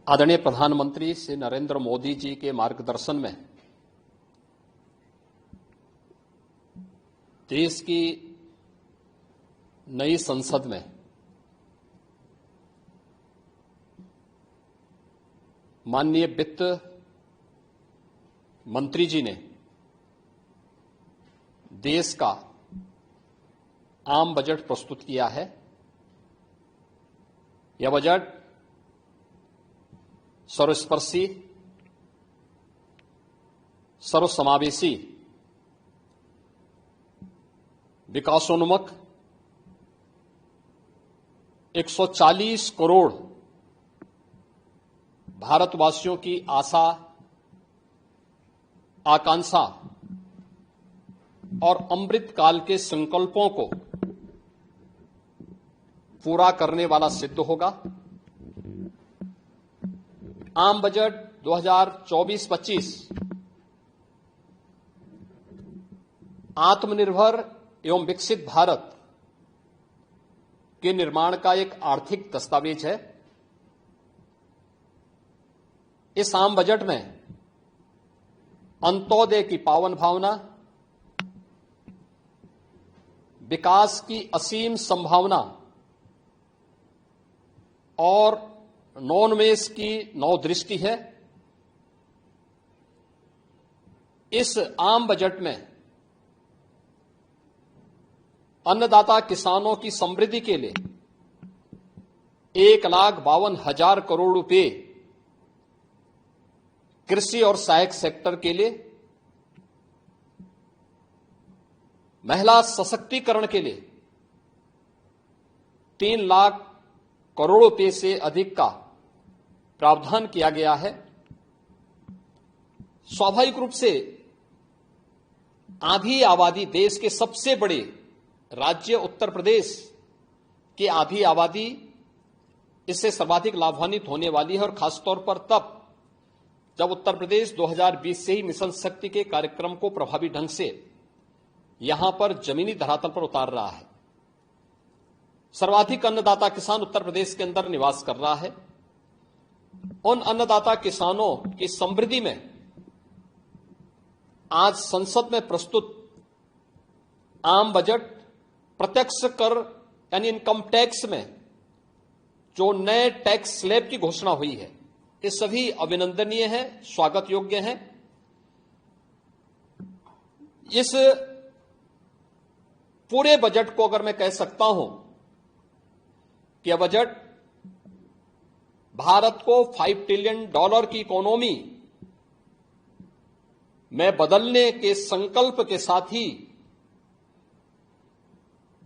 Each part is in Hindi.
आदरणीय प्रधानमंत्री श्री नरेंद्र मोदी जी के मार्गदर्शन में देश की नई संसद में माननीय वित्त मंत्री जी ने देश का आम बजट प्रस्तुत किया है। यह बजट सर्वस्पर्शी, सर्वसमावेशी, विकासोन्मुख 140 करोड़ भारतवासियों की आशा, आकांक्षा और अमृत काल के संकल्पों को पूरा करने वाला सिद्ध होगा। आम बजट 2024-25 आत्मनिर्भर एवं विकसित भारत के निर्माण का एक आर्थिक दस्तावेज है। इस आम बजट में अंत्योदय की पावन भावना, विकास की असीम संभावना और नवोन्मेष की नवदृष्टि है। इस आम बजट में अन्नदाता किसानों की समृद्धि के लिए 1,52,000 करोड़ रुपए, कृषि और सहायक सेक्टर के लिए, महिला सशक्तिकरण के लिए 3 लाख करोड़ रुपए से अधिक का प्रावधान किया गया है। स्वाभाविक रूप से आधी आबादी, देश के सबसे बड़े राज्य उत्तर प्रदेश की आधी आबादी इससे सर्वाधिक लाभान्वित होने वाली है, और खासतौर पर तब जब उत्तर प्रदेश 2020 से ही मिशन शक्ति के कार्यक्रम को प्रभावी ढंग से यहां पर जमीनी धरातल पर उतार रहा है। सर्वाधिक अन्नदाता किसान उत्तर प्रदेश के अंदर निवास कर रहा है। उन अन्नदाता किसानों की समृद्धि में आज संसद में प्रस्तुत आम बजट प्रत्यक्ष कर यानी इनकम टैक्स में जो नए टैक्स स्लैब की घोषणा हुई है, ये सभी अभिनंदनीय है, स्वागत योग्य है। इस पूरे बजट को अगर मैं कह सकता हूं कि यह बजट भारत को $5 ट्रिलियन की इकोनॉमी में बदलने के संकल्प के साथ ही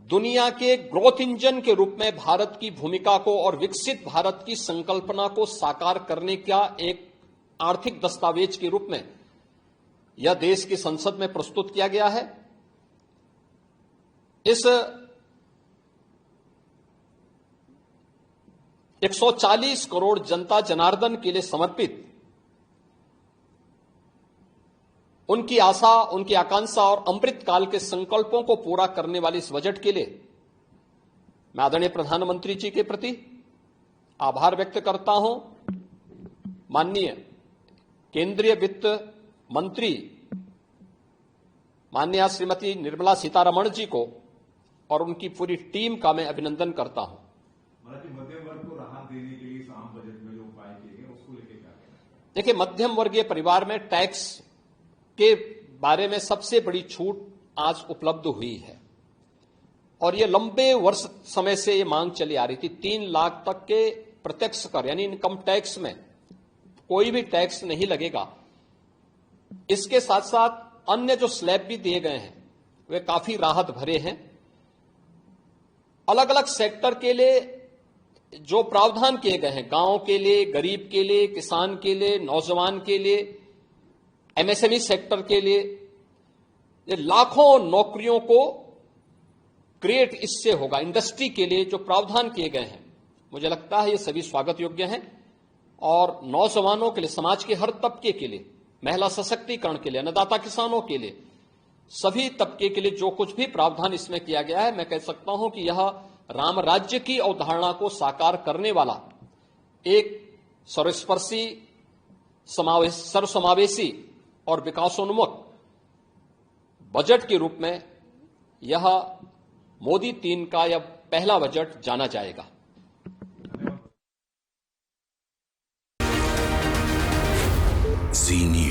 दुनिया के ग्रोथ इंजन के रूप में भारत की भूमिका को और विकसित भारत की संकल्पना को साकार करने का एक आर्थिक दस्तावेज के रूप में यह देश की संसद में प्रस्तुत किया गया है। इस 140 करोड़ जनता जनार्दन के लिए समर्पित, उनकी आशा, उनकी आकांक्षा और अमृत काल के संकल्पों को पूरा करने वाले इस बजट के लिए मैं आदरणीय प्रधानमंत्री जी के प्रति आभार व्यक्त करता हूं। माननीय केंद्रीय वित्त मंत्री माननीय श्रीमती निर्मला सीतारमण जी को और उनकी पूरी टीम का मैं अभिनंदन करता हूं। मध्यम वर्ग को राहत देने के लिए इस आम बजट में जो उपाय किए गए उसको लेकर क्या कहना है? देखिए, मध्यम वर्गीय परिवार में टैक्स के बारे में सबसे बड़ी छूट आज उपलब्ध हुई है, और ये लंबे वर्ष समय से ये मांग चली आ रही थी। 3 लाख तक के प्रत्यक्ष कर यानी इनकम टैक्स में कोई भी टैक्स नहीं लगेगा। इसके साथ साथ अन्य जो स्लैब भी दिए गए हैं वे काफी राहत भरे हैं। अलग अलग सेक्टर के लिए जो प्रावधान किए गए हैं, गांव के लिए, गरीब के लिए, किसान के लिए, नौजवान के लिए, एमएसएमई सेक्टर के लिए, ये लाखों नौकरियों को क्रिएट इससे होगा। इंडस्ट्री के लिए जो प्रावधान किए गए हैं, मुझे लगता है ये सभी स्वागत योग्य हैं, और नौजवानों के लिए, समाज के हर तबके के लिए, महिला सशक्तिकरण के लिए, अन्नदाता किसानों के लिए, सभी तबके के लिए जो कुछ भी प्रावधान इसमें किया गया है, मैं कह सकता हूं कि यह राम राज्य की अवधारणा को साकार करने वाला एक सर्वस्पर्शी, सर्वसमावेशी और विकासोन्मुख बजट के रूप में यह मोदी 3 का यह पहला बजट जाना जाएगा। Zee News।